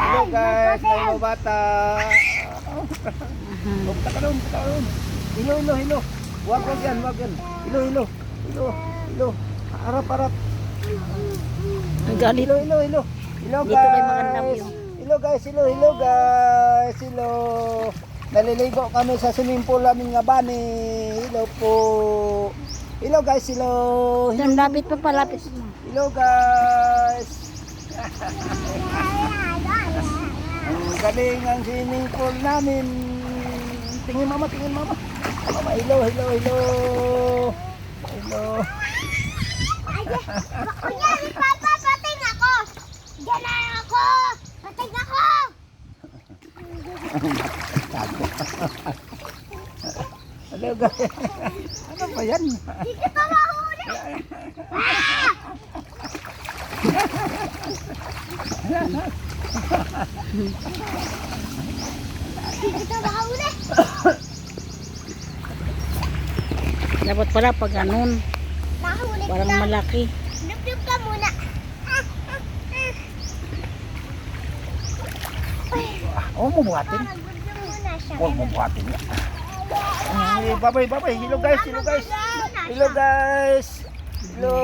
Hello guys, may mga bata. Bukta ka doon, bukta ka doon. Hilo, hilo, hilo. Wag yan, wag yan. Hilo, hilo. Hilo, hilo. Harap, harap. Ang galit. Hilo, hilo, hilo. Hilo Dito kay mga guys. nabyo. Hilo guys, hilo, hilo guys. Hilo. Naliligo kami sa swimming pool namin nga bani. Hilo po. Hilo guys, hilo. Doon, lapit pa palapit. Hilo guys. Ang galing ang swimming pool namin. Tingin mama, tingin mama. Mama, hilo, hilo, hilo. Hilo. Kuya, papa, pating ako. Diyan na ako. Pating ako. Hello guys. Ano ba yan? Hindi ka mahuli. Hindi ka mahuli. Dapat pala pag ganun, Nahuli parang ka. malaki. Luplup ka muna. Oh, mabuhatin. Luplup muna siya. Huwag mabuhatin. Ay, babay, babay. Hello guys, hello guys. Hello guys. Hello.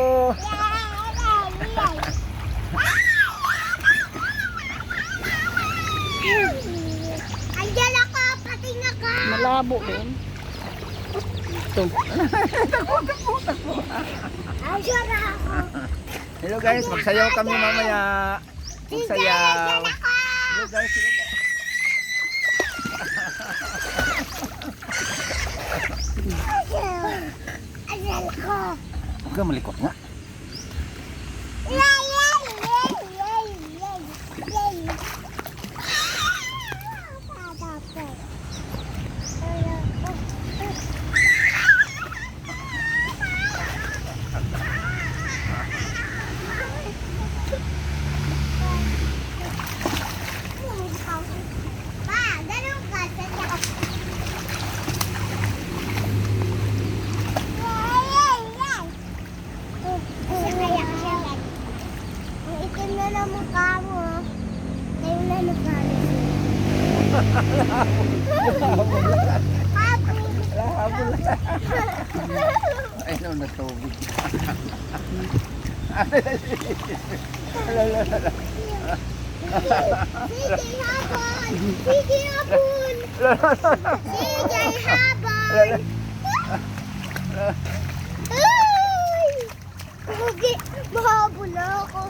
Andiyan ako, pating ako. Malabo doon. Ito. Andiyan ako. Hello guys, magsayaw kami mamaya. Magsayaw. Hello guys, hello guys. Andiyan ako. Huwag ka malikot nga. Yay, yay, yay, yay, yay, yay. Pa, ganun ka, sadya ka. Yay, yay, yay. Sakay ako siya. Ang itim na ng mukha mo. Ngayon na mukha mo. Habol. Ay, no, natubig. Sige, habol! Sige, habol! Sige, habol! Ay! Sige, mahabol ako.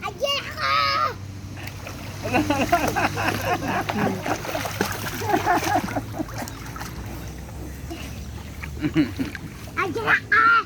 Ayan ako! Ayan ako!